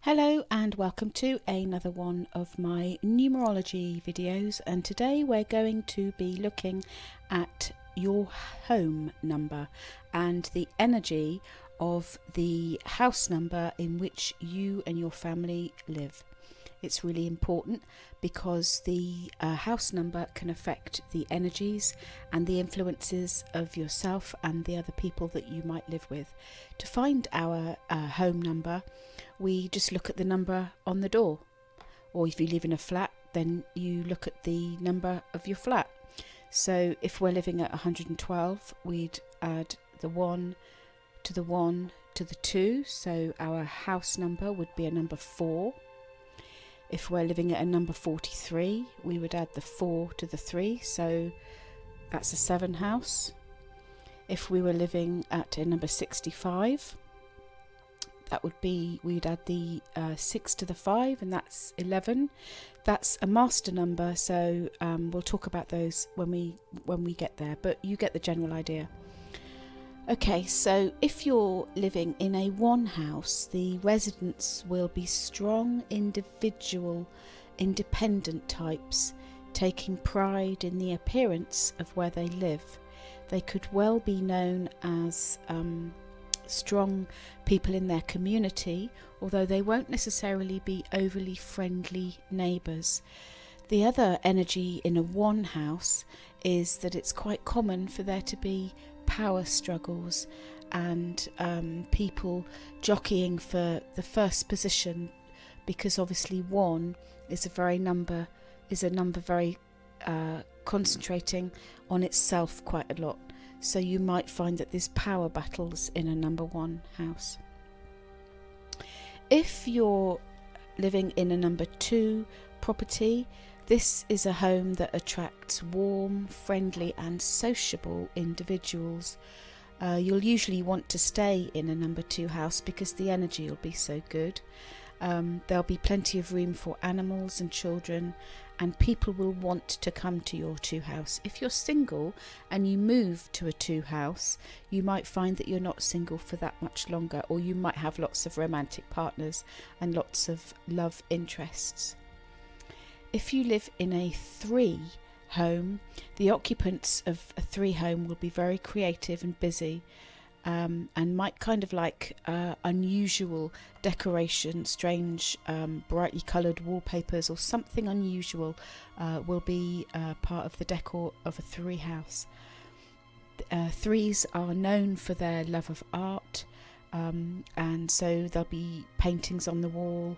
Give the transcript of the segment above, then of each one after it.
Hello and welcome to another one of my numerology videos, and today we're going to be looking at your home number and the energy of the house number in which you and your family live. It's really important because the house number can affect the energies and the influences of yourself and the other people that you might live with. To find our home number, we just look at the number on the door, or if you live in a flat, then you look at the number of your flat. So if we're living at 112, we'd add the 1 to the 1 to the 2, so our house number would be a number 4. If we're living at a number 43, we would add the 4 to the 3, so that's a 7 house. If we were living at a number 65, that would be, we'd add the 6 to the 5, and that's 11. That's a master number, so we'll talk about those when we get there, but you get the general idea. Okay, so if you're living in a 1 house, the residents will be strong, individual, independent types, taking pride in the appearance of where they live. They could well be known as strong people in their community, although they won't necessarily be overly friendly neighbours. The other energy in a 1 house is that it's quite common for there to be power struggles and people jockeying for the first position, because obviously 1 is a number very concentrating on itself quite a lot. So you might find that there's power battles in a number 1 house. If you're living in a number 2 property, this is a home that attracts warm, friendly and sociable individuals. You'll usually want to stay in a number 2 house because the energy will be so good. There'll be plenty of room for animals and children, and people will want to come to your 2 house. If you're single and you move to a 2 house, you might find that you're not single for that much longer, or you might have lots of romantic partners and lots of love interests. If you live in a 3 home, the occupants of a 3 home will be very creative and busy, and might kind of like unusual decoration, strange brightly coloured wallpapers or something unusual will be part of the decor of a 3 house. 3s are known for their love of art, and so there'll be paintings on the wall.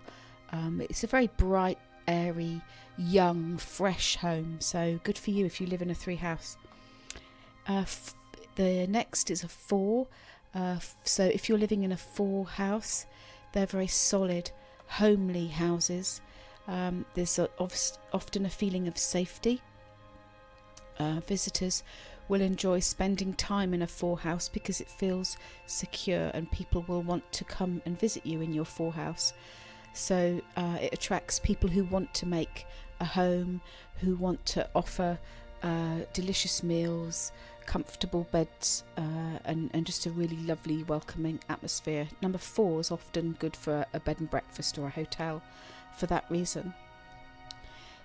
It's a very bright, airy, young, fresh home, so good for you if you live in a 3 house. The next is a 4. So if you're living in a 4 house, they're very solid, homely houses. There's often a feeling of safety. Visitors will enjoy spending time in a 4 house because it feels secure, and people will want to come and visit you in your 4 house. So it attracts people who want to make a home, who want to offer delicious meals, comfortable beds, and just a really lovely, welcoming atmosphere. Number 4 is often good for a bed and breakfast or a hotel for that reason.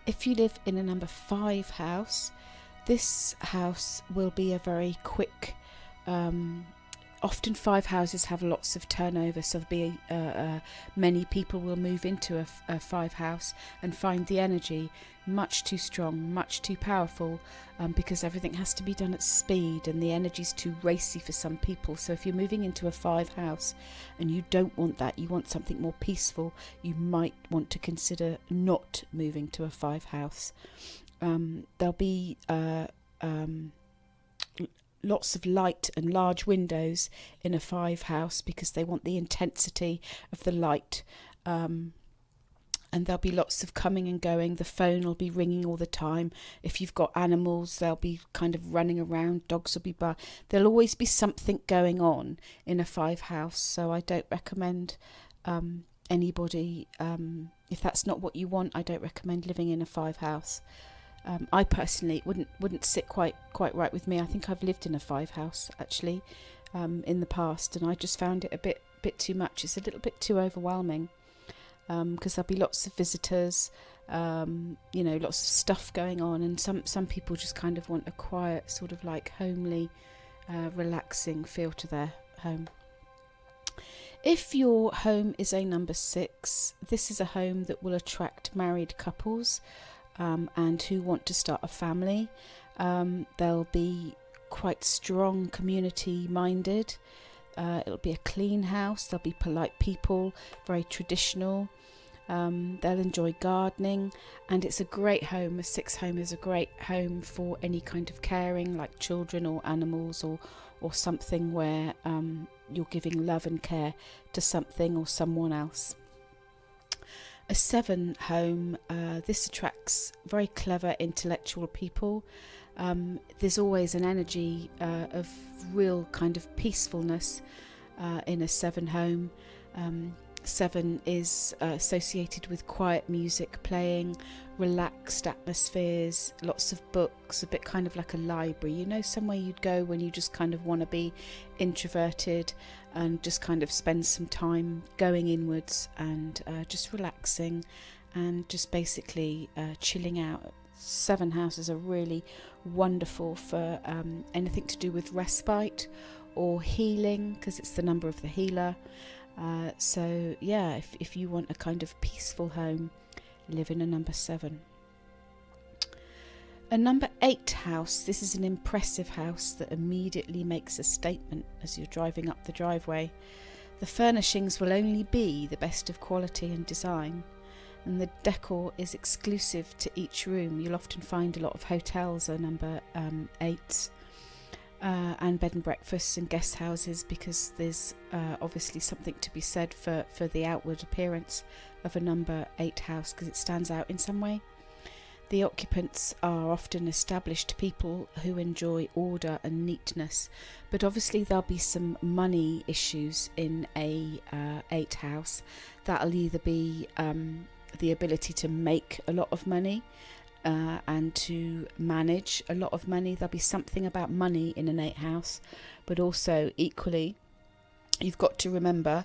If you live in a number 5 house, this house will be a very quick, often 5 houses have lots of turnover, so there'll be many people will move into a 5 house and find the energy much too strong, much too powerful, because everything has to be done at speed and the energy's too racy for some people. So if you're moving into a 5 house and you don't want that, you want something more peaceful, you might want to consider not moving to a 5 house. There'll be lots of light and large windows in a 5 house because they want the intensity of the light, and there'll be lots of coming and going. The phone will be ringing all the time. If you've got animals, they'll be kind of running around. Dogs will be there'll always be something going on in a 5 house, so I don't recommend anybody, if that's not what you want, I don't recommend living in a 5 house. I personally wouldn't sit quite right with me. I think I've lived in a 5 house actually in the past, and I just found it a bit too much. It's a little bit too overwhelming. because there'll be lots of visitors, lots of stuff going on, and some people just kind of want a quiet, sort of like homely, relaxing feel to their home. If your home is a number 6, this is a home that will attract married couples and who want to start a family. They'll be quite strong, community minded. It'll be a clean house. There'll be polite people, very traditional. They'll enjoy gardening, and it's a great home. A 6 home is a great home for any kind of caring, like children or animals, or something where you're giving love and care to something or someone else. A 7 home, this attracts very clever, intellectual people. There's always an energy of real kind of peacefulness in a 7 home. 7 is associated with quiet music playing, relaxed atmospheres, lots of books, a bit kind of like a library, somewhere you'd go when you just kind of want to be introverted and just kind of spend some time going inwards and just relaxing and just basically chilling out. 7 houses are really wonderful for anything to do with respite or healing, because it's the number of the healer. So yeah, if you want a kind of peaceful home, live in a number 7. A number 8 house, this is an impressive house that immediately makes a statement as you're driving up the driveway. The furnishings will only be the best of quality and design, and the decor is exclusive to each room. You'll often find a lot of hotels are number 8s. And bed and breakfasts and guest houses, because there's obviously something to be said for the outward appearance of a number 8 house, because it stands out in some way. The occupants are often established people who enjoy order and neatness, but obviously there'll be some money issues in a 8 house. That'll either be the ability to make a lot of money, and to manage a lot of money. There'll be something about money in an 8 house, but also equally you've got to remember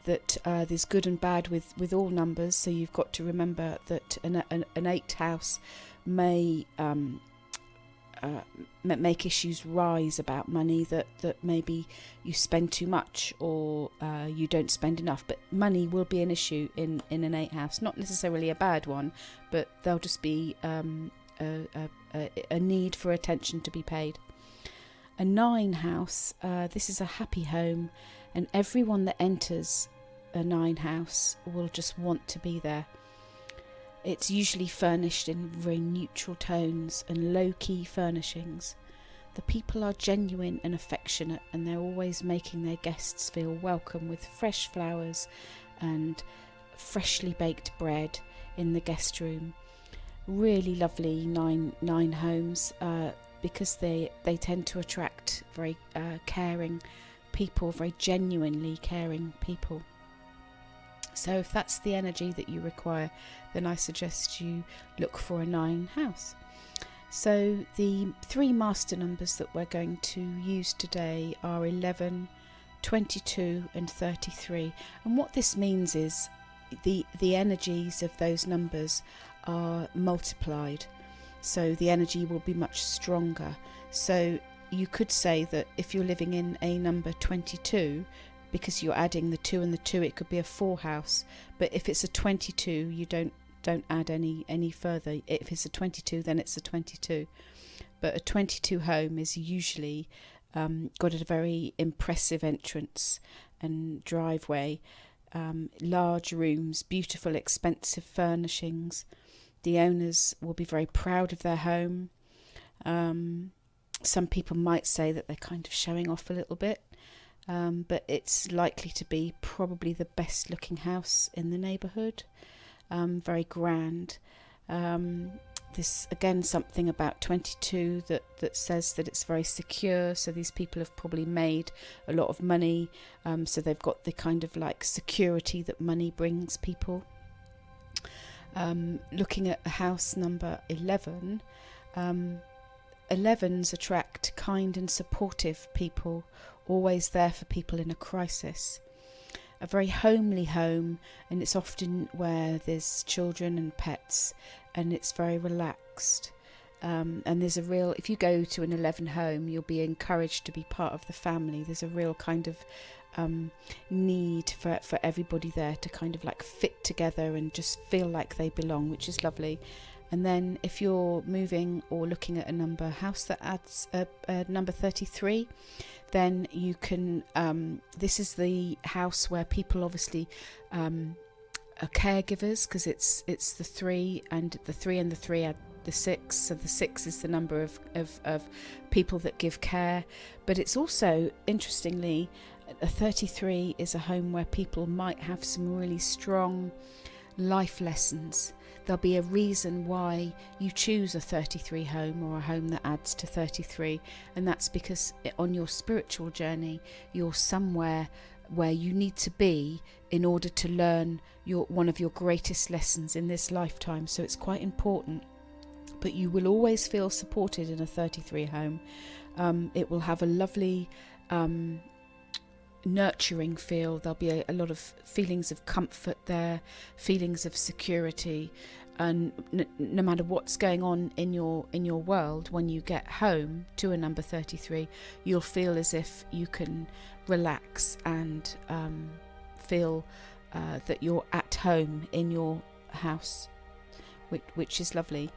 that there's good and bad with all numbers. So you've got to remember that an 8 house may make issues rise about money, that maybe you spend too much or you don't spend enough. But money will be an issue in an 8 house, not necessarily a bad one, but there'll just be a need for attention to be paid. A 9 house, this is a happy home, and everyone that enters a 9 house will just want to be there. It's usually furnished in very neutral tones and low-key furnishings. The people are genuine and affectionate, and they're always making their guests feel welcome with fresh flowers and freshly baked bread in the guest room. Really lovely 9 homes, because they tend to attract very caring people, very genuinely caring people. So if that's the energy that you require, then I suggest you look for a 9 house. So the 3 master numbers that we're going to use today are 11, 22 and 33. And what this means is the energies of those numbers are multiplied. So the energy will be much stronger. So you could say that if you're living in a number 22, because you're adding the 2 and the 2, it could be a 4 house. But if it's a 22, you don't add any further. If it's a 22, then it's a 22. But a 22 home is usually got a very impressive entrance and driveway, large rooms, beautiful, expensive furnishings. The owners will be very proud of their home. Some people might say that they're kind of showing off a little bit. But it's likely to be probably the best looking house in the neighbourhood. Very grand. This again, something about 22 that says that it's very secure. So these people have probably made a lot of money. So they've got the kind of like security that money brings people. Looking at house number 11, 11s attract kind and supportive people, always there for people in a crisis. a very homely home, and it's often where there's children and pets, and it's very relaxed. And there's a real, if you go to an 11 home, you'll be encouraged to be part of the family. There's a real kind of need for everybody there to kind of like fit together and just feel like they belong, which is lovely. And then if you're moving or looking at a house that adds a number 33, then you can, this is the house where people obviously are caregivers, because it's the 3, and the 3 and the 3 add the 6, so the 6 is the number of people that give care. But it's also, interestingly, a 33 is a home where people might have some really strong life lessons. There'll be a reason why you choose a 33 home, or a home that adds to 33, and that's because on your spiritual journey you're somewhere where you need to be in order to learn one of your greatest lessons in this lifetime. So it's quite important. But you will always feel supported in a 33 home. It will have a lovely nurturing feel. There'll be a lot of feelings of comfort there, feelings of security, and no matter what's going on in your world, when you get home to a number 33, you'll feel as if you can relax and feel that you're at home in your house, which is lovely.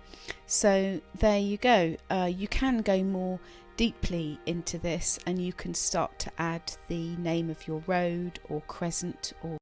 So there you go. You can go more deeply into this, and you can start to add the name of your road or crescent or